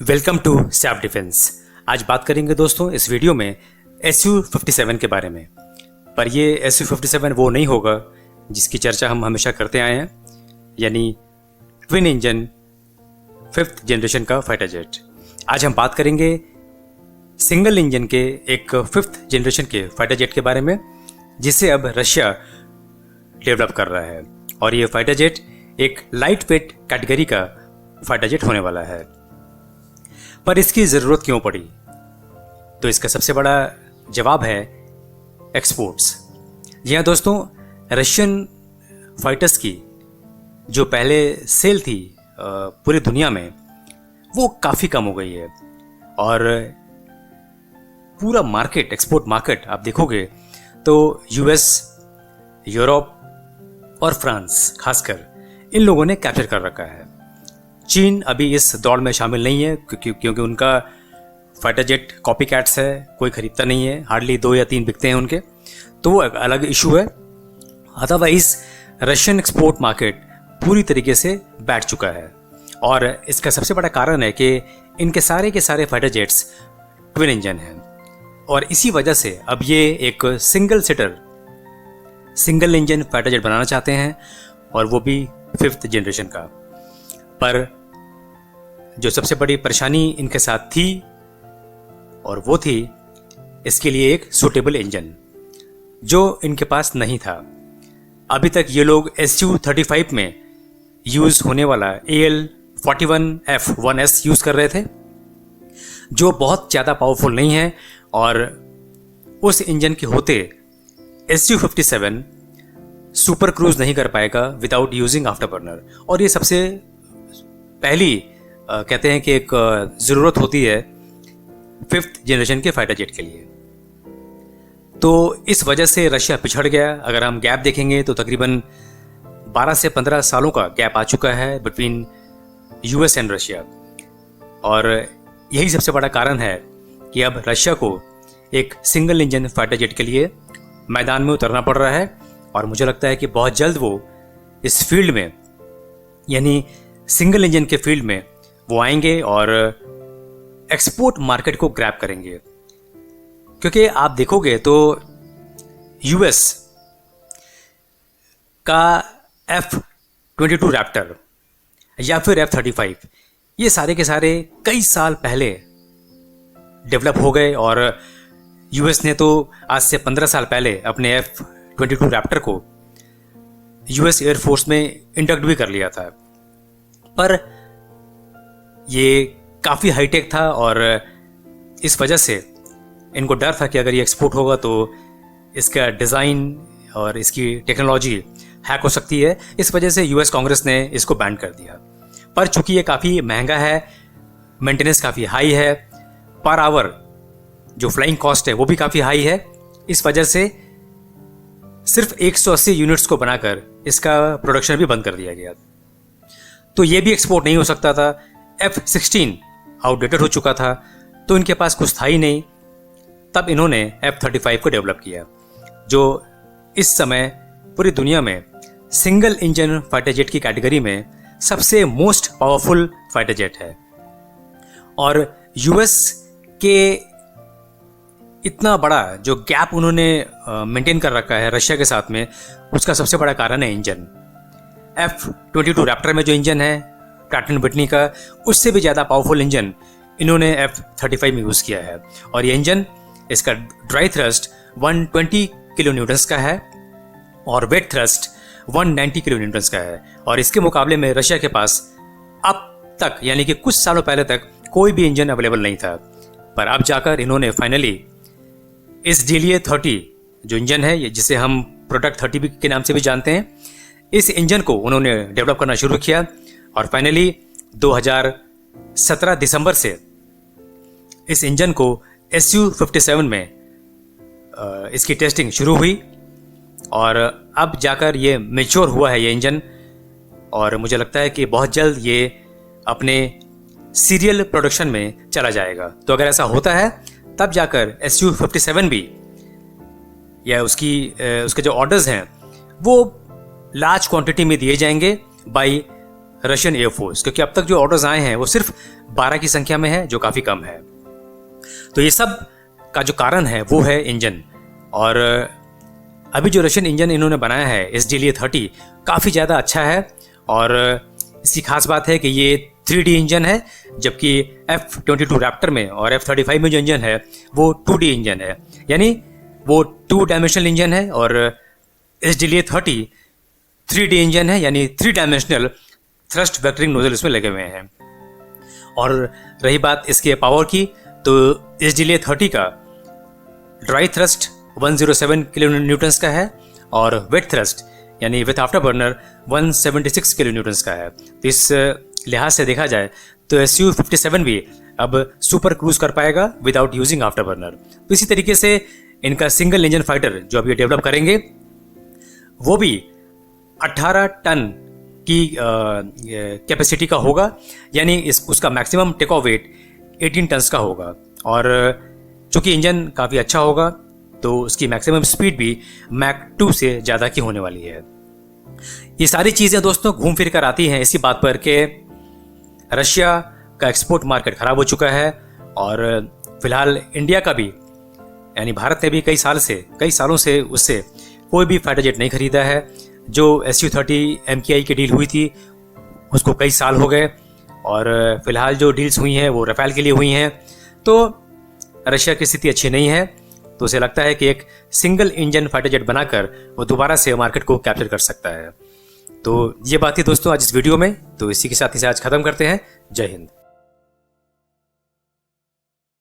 Welcome to Saif defence. आज बात करेंगे दोस्तों इस वीडियो में Su-57 के बारे में। पर ये Su-57 वो नहीं होगा जिसकी चर्चा हम हमेशा करते आए हैं, यानी ट्विन इंजन 5th जनरेशन का फाइटर जेट। आज हम बात करेंगे सिंगल इंजन के एक 5th जनरेशन के फाइटर जेट के बारे में, जिसे अब रशिया डेवलप कर रहा है। और ये फाइटर जेट एक लाइट वेट कैटेगरी का फाइटर जेट होने वाला है। पर इसकी ज़रूरत क्यों पड़ी? तो इसका सबसे बड़ा जवाब है एक्सपोर्ट्स। जी हाँ दोस्तों, रशियन फाइटर्स की जो पहले सेल थी पूरी दुनिया में, वो काफ़ी कम हो गई है। और पूरा मार्केट, एक्सपोर्ट मार्केट आप देखोगे तो यूएस, यूरोप और फ्रांस खासकर इन लोगों ने कैप्चर कर रखा है। चीन अभी इस दौड़ में शामिल नहीं है क्योंकि उनका फाइटर जेट कॉपी कैट्स है, कोई खरीदता नहीं है, हार्डली 2 या 3 बिकते हैं उनके, तो वो अलग इशू है। अदरवाइज रशियन एक्सपोर्ट मार्केट पूरी तरीके से बैठ चुका है। और इसका सबसे बड़ा कारण है कि इनके सारे के सारे फाइटर जेट्स ट्विन इंजन हैं। और इसी वजह से अब ये एक सिंगल इंजन फाइटर जेट बनाना चाहते हैं, और वो भी 5th जनरेशन का। पर जो सबसे बड़ी परेशानी इनके साथ थी, और वो थी इसके लिए एक सूटेबल इंजन, जो इनके पास नहीं था। अभी तक ये लोग Su-35 में यूज़ होने वाला AL-41F1S यूज़ कर रहे थे, जो बहुत ज़्यादा पावरफुल नहीं है। और उस इंजन के होते Su-57 सुपर क्रूज नहीं कर पाएगा विदाउट यूजिंग आफ्टर बर्नर। और ये सबसे पहली कहते हैं कि एक ज़रूरत होती है 5th जनरेशन के फाइटर जेट के लिए। तो इस वजह से रशिया पिछड़ गया। अगर हम गैप देखेंगे तो तकरीबन 12 से 15 सालों का गैप आ चुका है बिटवीन यूएस एंड रशिया। और यही सबसे बड़ा कारण है कि अब रशिया को एक सिंगल इंजन फाइटर जेट के लिए मैदान में उतरना पड़ रहा है। और मुझे लगता है कि बहुत जल्द वो इस फील्ड में, यानी सिंगल इंजन के फील्ड में वो आएंगे और एक्सपोर्ट मार्केट को ग्रैब करेंगे। क्योंकि आप देखोगे तो यूएस का F-22 रैप्टर या फिर F-35, ये सारे के सारे कई साल पहले डेवलप हो गए। और यूएस ने तो आज से 15 साल पहले अपने F-22 रैप्टर को यूएस एयरफोर्स में इंडक्ट भी कर लिया था। पर ये काफ़ी हाईटेक था, और इस वजह से इनको डर था कि अगर ये एक्सपोर्ट होगा तो इसका डिज़ाइन और इसकी टेक्नोलॉजी हैक हो सकती है। इस वजह से यूएस कांग्रेस ने इसको बैन कर दिया। पर चूंकि ये काफ़ी महंगा है, मेंटेनेंस काफ़ी हाई है, पर आवर जो फ्लाइंग कॉस्ट है वो भी काफ़ी हाई है, इस वजह से सिर्फ 180 यूनिट्स को बनाकर इसका प्रोडक्शन भी बंद कर दिया गया। तो ये भी एक्सपोर्ट नहीं हो सकता था। F-16 आउटडेटेड हो चुका था, तो इनके पास कुछ था ही नहीं। तब इन्होंने F-35 को डेवलप किया, जो इस समय पूरी दुनिया में सिंगल इंजन फाइटर जेट की कैटेगरी में सबसे मोस्ट पावरफुल फाइटर जेट है। और यूएस के इतना बड़ा जो गैप उन्होंने मेंटेन कर रखा है रशिया के साथ में, उसका सबसे बड़ा कारण है इंजन। F-22 रैप्टर में जो इंजन है प्रैट एंड व्हिटनी का, उससे भी ज़्यादा पावरफुल इंजन इन्होंने F-35 में यूज़ किया है। और ये इंजन, इसका ड्राई थ्रस्ट 120 किलो न्यूटन्स का है और वेट थ्रस्ट 190 किलो न्यूटन्स का है। और इसके मुकाबले में रशिया के पास अब तक, यानी कि कुछ सालों पहले तक, कोई भी इंजन अवेलेबल नहीं था। पर अब जाकर इन्होंने फाइनली इस DLA-30 जो इंजन है, जिसे हम प्रोडक्ट 30 के नाम से भी जानते हैं, इस इंजन को उन्होंने डेवलप करना शुरू किया। और फाइनली 2017 दिसंबर से इस इंजन को Su-57 में इसकी टेस्टिंग शुरू हुई। और अब जाकर ये मैच्योर हुआ है ये इंजन। और मुझे लगता है कि बहुत जल्द ये अपने सीरियल प्रोडक्शन में चला जाएगा। तो अगर ऐसा होता है तब जाकर Su-57 भी, या उसके जो ऑर्डर्स हैं वो लार्ज क्वांटिटी में दिए जाएंगे बाय रशियन एयरफोर्स, क्योंकि अब तक जो ऑर्डर्स आए हैं वो सिर्फ 12 की संख्या में है, जो काफ़ी कम है। तो ये सब का जो कारण है वो है इंजन। और अभी जो रशियन इंजन इन्होंने बनाया है SDLE-30 काफ़ी ज़्यादा अच्छा है, और इसकी खास बात है कि ये 3D इंजन है, जबकि F-22 रैप्टर में और F-35 में जो इंजन है वो 2D इंजन है, यानी वो 2 डायमेंशनल इंजन है, और SDLE-30 3D इंजन है, यानी 3 डायमेंशनल थ्रस्ट वेक्टरिंग नोजल इसमें लगे हुए हैं। और रही बात इसके पावर की, तो SDLE-30 का ड्राई थ्रस्ट 107 किलो न्यूटन्स का है, और वेट थ्रस्ट यानी with after burner 176 kilo Newton's का है। तो इस लिहाज से देखा जाए तो Su-57 भी अब सुपर क्रूज कर पाएगा विदाउट यूजिंग आफ्टर बर्नर। तो इसी तरीके से इनका सिंगल इंजन फाइटर जो अभी डेवलप करेंगे वो भी 18 टन की कैपेसिटी का होगा, यानी उसका maximum take off weight 18 tons का होगा। और चूंकि इंजन काफ़ी अच्छा होगा तो उसकी मैक्सिमम स्पीड भी मैक 2 से ज़्यादा की होने वाली है। ये सारी चीज़ें दोस्तों घूम फिर कर आती हैं इसी बात पर कि रशिया का एक्सपोर्ट मार्केट ख़राब हो चुका है, और फिलहाल इंडिया का भी यानी भारत ने भी कई सालों से उससे कोई भी फाइटर जेट नहीं खरीदा है। जो Su-30 MKI की डील हुई थी उसको कई साल हो गए, और फिलहाल जो डील्स हुई हैं वो रफाल के लिए हुई हैं। तो रशिया की स्थिति अच्छी नहीं है, तो उसे लगता है कि एक सिंगल इंजन फाइटर जेट बनाकर वो दोबारा से मार्केट को कैप्चर कर सकता है। तो ये बात थी दोस्तों आज इस वीडियो में, तो इसी के साथ ही आज खत्म करते हैं। जय हिंद।